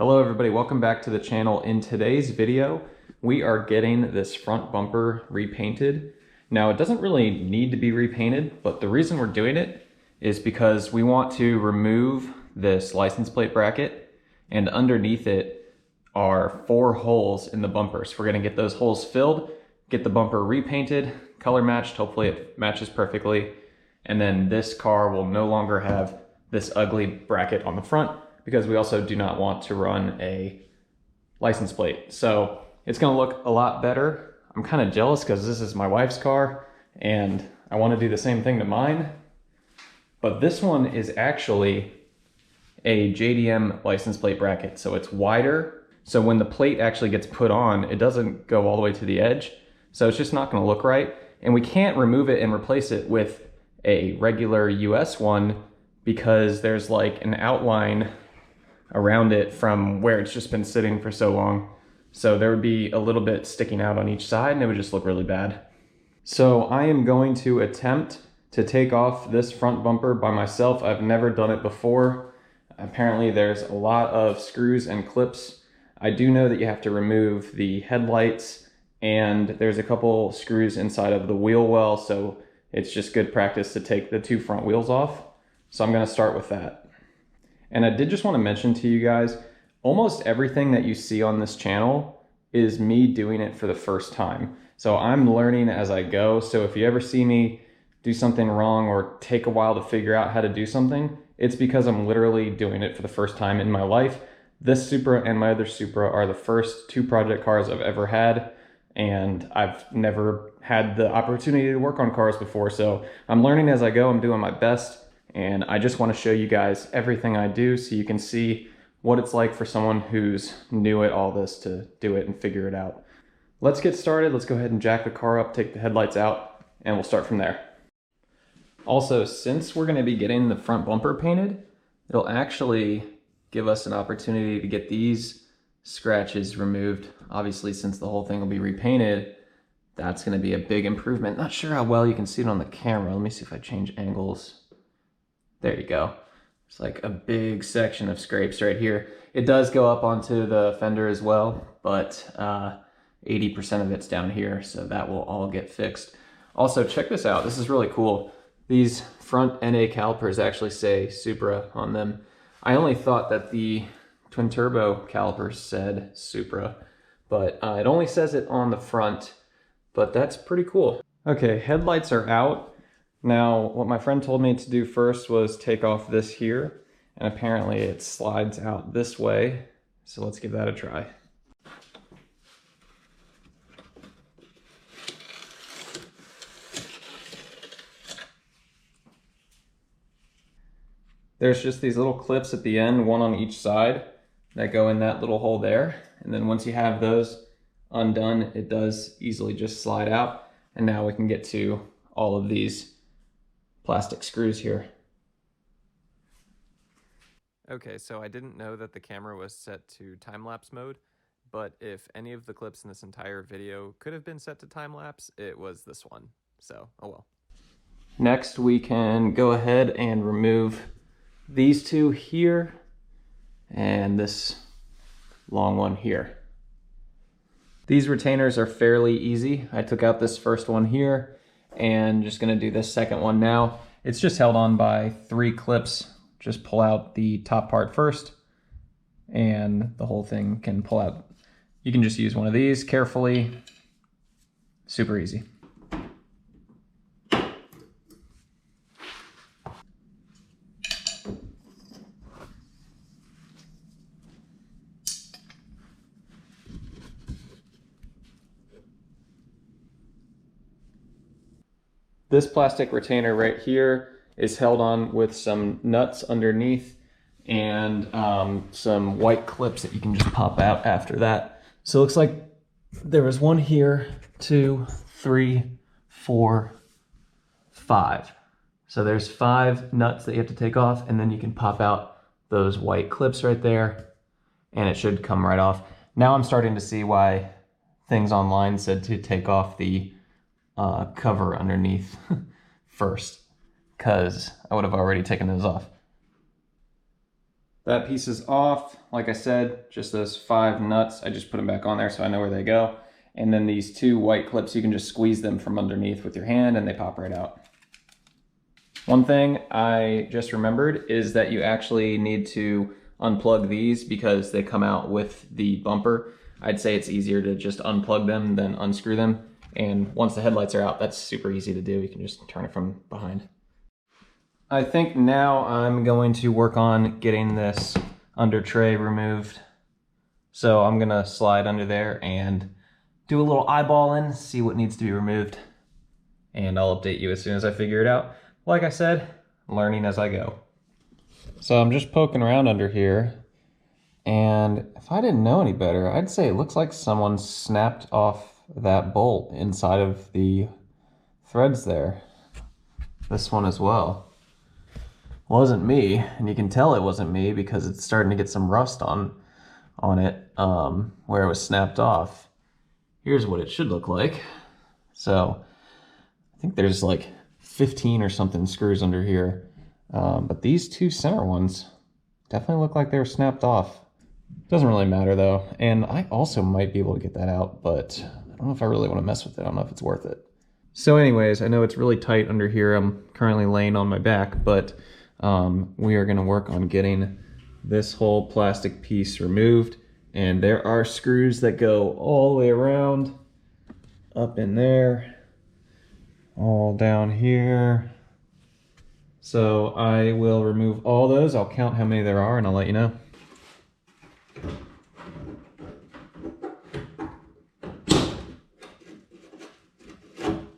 Hello everybody, welcome back to the channel. In today's video, we are getting this front bumper repainted. Now it doesn't really need to be repainted, but the reason we're doing it is because we want to remove this license plate bracket, and underneath it are 4 holes in the bumper. So we're gonna get those holes filled, get the bumper repainted, color matched, hopefully it matches perfectly, and then this car will no longer have this ugly bracket on the front, because we also do not want to run a license plate. So it's gonna look a lot better. I'm kind of jealous because this is my wife's car and I want to do the same thing to mine. But this one is actually a JDM license plate bracket. So it's wider. So when the plate actually gets put on, it doesn't go all the way to the edge. So it's just not gonna look right. And we can't remove it and replace it with a regular US one because there's like an outline around it from where it's just been sitting for so long. So there would be a little bit sticking out on each side and it would just look really bad. So I am going to attempt to take off this front bumper by myself. I've never done it before. Apparently there's a lot of screws and clips. I do know that you have to remove the headlights and there's a couple screws inside of the wheel well, so it's just good practice to take the 2 front wheels off. So I'm gonna start with that. And I did just want to mention to you guys, almost everything that you see on this channel is me doing it for the first time. So I'm learning as I go. So if you ever see me do something wrong or take a while to figure out how to do something, it's because I'm literally doing it for the first time in my life. This Supra and my other Supra are the first 2 project cars I've ever had. And I've never had the opportunity to work on cars before. So I'm learning as I go, I'm doing my best. And I just want to show you guys everything I do so you can see what it's like for someone who's new at all this to do it and figure it out. Let's get started. Let's go ahead and jack the car up, take the headlights out, and we'll start from there. Also, since we're going to be getting the front bumper painted, it'll actually give us an opportunity to get these scratches removed. Obviously, since the whole thing will be repainted, that's going to be a big improvement. Not sure how well you can see it on the camera. Let me see if I change angles. There you go. It's like a big section of scrapes right here. It does go up onto the fender as well, but 80% of it's down here, so that will all get fixed. Also, check this out. This is really cool. These front NA calipers actually say Supra on them. I only thought that the twin turbo calipers said Supra, but it only says it on the front, but that's pretty cool. Okay, headlights are out. Now, what my friend told me to do first was take off this here, and apparently it slides out this way. So let's give that a try. There's just these little clips at the end, one on each side, that go in that little hole there. And then once you have those undone, it does easily just slide out. And now we can get to all of these plastic screws here. Okay, so I didn't know that the camera was set to time-lapse mode, but if any of the clips in this entire video could have been set to time-lapse, it was this one. So, oh well. Next, we can go ahead and remove these 2 here and this long one here. These retainers are fairly easy. I took out this first one here and just gonna do this second one now. It's just held on by 3 clips. Just pull out the top part first and the whole thing can pull out. You can just use one of these carefully. Super easy. This plastic retainer right here is held on with some nuts underneath and some white clips that you can just pop out after that. So it looks like there was 1 here, 2, 3, 4, 5. So there's 5 nuts that you have to take off, and then you can pop out those white clips right there and it should come right off. Now I'm starting to see why things online said to take off the cover underneath first, because I would have already taken those off. that piece is off. Like I said, just those 5 nuts, I just put them back on there so I know where they go. And then these 2 white clips, you can just squeeze them from underneath with your hand and they pop right out. One thing I just remembered is that you actually need to unplug these because they come out with the bumper. I'd say it's easier to just unplug them than unscrew them. And once the headlights are out, that's super easy to do. You can just turn it from behind. I think now I'm going to work on getting this under tray removed. So I'm gonna slide under there and do a little eyeballing, see what needs to be removed. And I'll update you as soon as I figure it out. Like I said, learning as I go. So I'm just poking around under here. And if I didn't know any better, I'd say it looks like someone snapped off that bolt inside of the threads there. This one as well. Wasn't me, and you can tell it wasn't me because it's starting to get some rust on it where it was snapped off. Here's what it should look like. So I think there's like 15 or something screws under here, but these 2 center ones definitely look like they were snapped off. Doesn't really matter though, and I also might be able to get that out, but I don't know if I really want to mess with it. I don't know if it's worth it. So anyways, I know it's really tight under here. I'm currently laying on my back, but we are going to work on getting this whole plastic piece removed. And there are screws that go all the way around, up in there, all down here. So I will remove all those. I'll count how many there are and I'll let you know.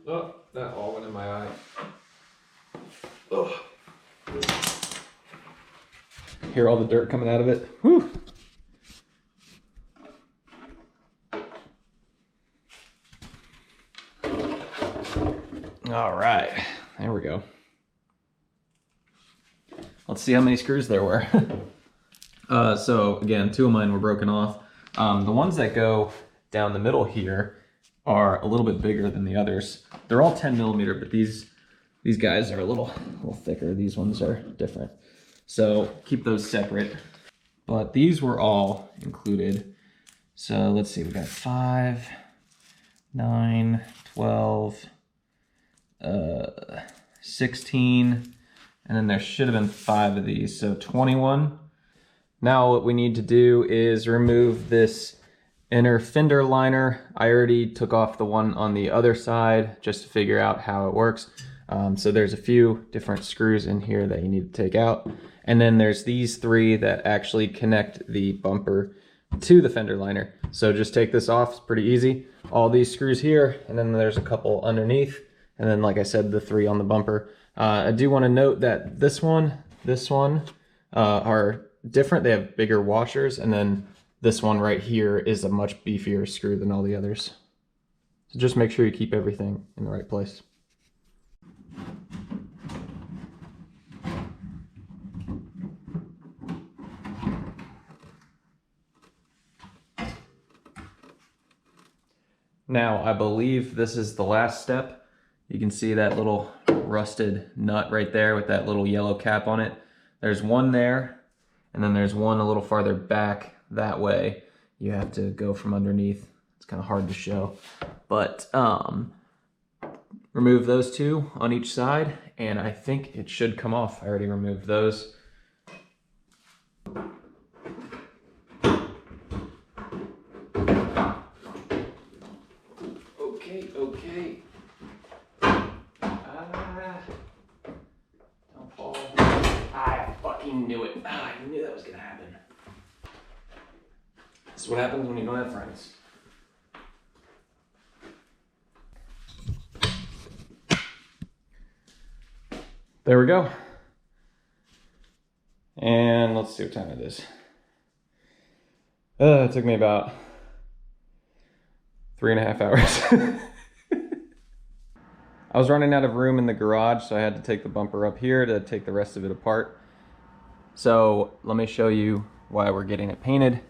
Oh, that all went in my eye. Oh. Hear all the dirt coming out of it. Whew. All right, there we go. Let's see how many screws there were. So again, 2 of mine were broken off. The ones that go down the middle here are a little bit bigger than the others. They're all 10mm, but these guys are a little thicker. These ones are different. So keep those separate. But these were all included. So let's see, we got 5, 9, 12, 16, and then there should have been 5 of these, so 21. Now what we need to do is remove this inner fender liner. I already took off the one on the other side just to figure out how it works. So there's a few different screws in here that you need to take out. And then there's these 3 that actually connect the bumper to the fender liner. So just take this off, it's pretty easy. All these screws here, and then there's a couple underneath. And then, like I said, the 3 on the bumper. I do want to note that this one are different. They have bigger washers, and then this one right here is a much beefier screw than all the others. So just make sure you keep everything in the right place. Now, I believe this is the last step. You can see that little rusted nut right there with that little yellow cap on it. There's one there, and then there's one a little farther back that way. You have to go from underneath. It's kind of hard to show, but remove those 2 on each side, and I think it should come off. I already removed those. Okay. Don't fall. I fucking knew it. I knew that was gonna happen. This is what happens when you don't have friends. There we go. And let's see what time it is. It took me about 3.5 hours. I was running out of room in the garage, so I had to take the bumper up here to take the rest of it apart. So let me show you why we're getting it painted.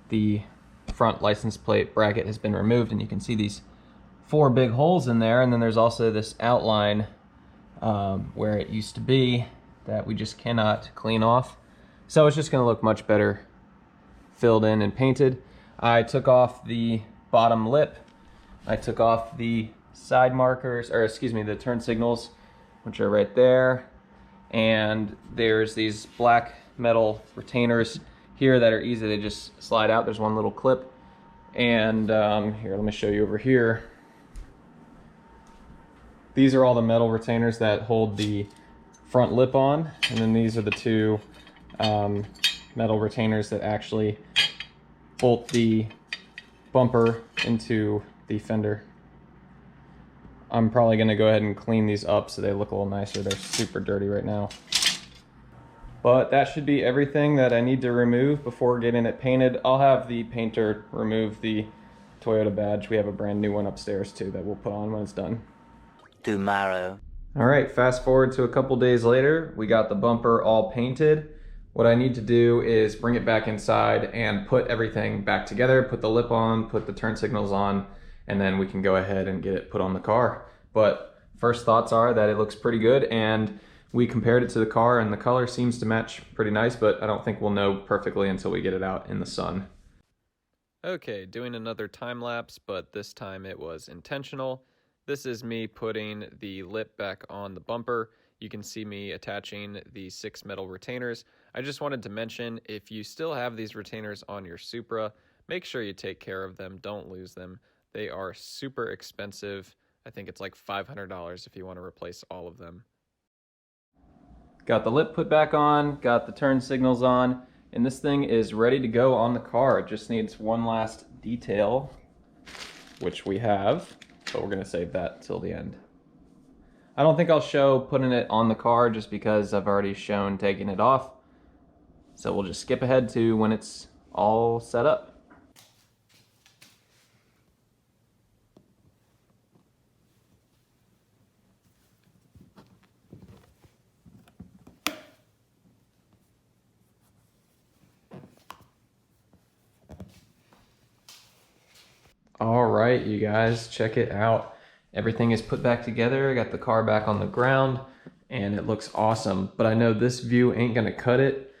The front license plate bracket has been removed, and you can see these 4 big holes in there, and then there's also this outline where it used to be that we just cannot clean off. So it's just gonna look much better filled in and painted. I took off the bottom lip. I took off the side markers, or excuse me, the turn signals, which are right there. And there's these black metal retainers here that are easy to just slide out. There's one little clip. And here, let me show you over here. These are all the metal retainers that hold the front lip on. And then these are the two metal retainers that actually bolt the bumper into the fender. I'm probably gonna go ahead and clean these up so they look a little nicer. They're super dirty right now. But that should be everything that I need to remove before getting it painted. I'll have the painter remove the Toyota badge. We have a brand new one upstairs too that we'll put on when it's done. Tomorrow. All right, fast forward to a couple days later. We got the bumper all painted. What I need to do is bring it back inside and put everything back together, put the lip on, put the turn signals on, and then we can go ahead and get it put on the car. But first thoughts are that it looks pretty good, and we compared it to the car and the color seems to match pretty nice, but I don't think we'll know perfectly until we get it out in the sun. Okay, doing another time lapse, but this time it was intentional. This is me putting the lip back on the bumper. You can see me attaching the 6 metal retainers. I just wanted to mention, if you still have these retainers on your Supra, make sure you take care of them. Don't lose them. They are super expensive. I think it's like $500 if you want to replace all of them. Got the lip put back on, got the turn signals on, and this thing is ready to go on the car. It just needs one last detail, which we have, but we're gonna save that till the end. I don't think I'll show putting it on the car just because I've already shown taking it off. So we'll just skip ahead to when it's all set up. All right, you guys, check it out. Everything is put back together. I got the car back on the ground and it looks awesome, but I know this view ain't gonna cut it.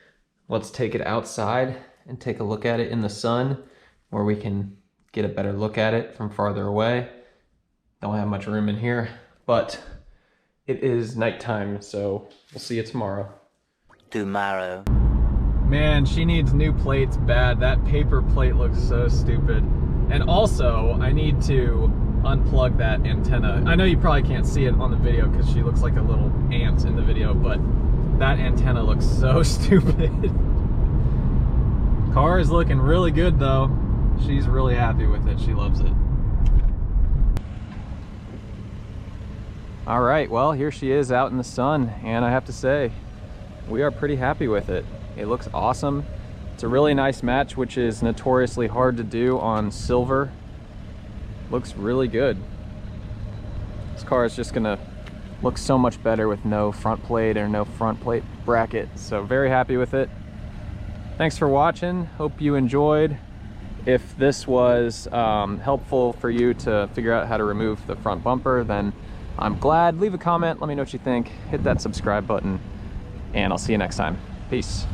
Let's take it outside and take a look at it in the sun where we can get a better look at it from farther away. Don't have much room in here, but it is nighttime, so we'll see you tomorrow. Tomorrow. Man, she needs new plates bad. That paper plate looks so stupid. And also, I need to unplug that antenna. I know you probably can't see it on the video because she looks like a little ant in the video, but that antenna looks so stupid. Car is looking really good though. She's really happy with it. She loves it. All right, well, here she is out in the sun, and I have to say, we are pretty happy with it. It looks awesome. It's a really nice match, which is notoriously hard to do on silver. Looks really good. This car is just gonna look so much better with no front plate or no front plate bracket. So very happy with it. Thanks for watching. Hope you enjoyed. If this was helpful for you to figure out how to remove the front bumper, then I'm glad. Leave a comment, let me know what you think. Hit that subscribe button, and I'll see you next time. Peace.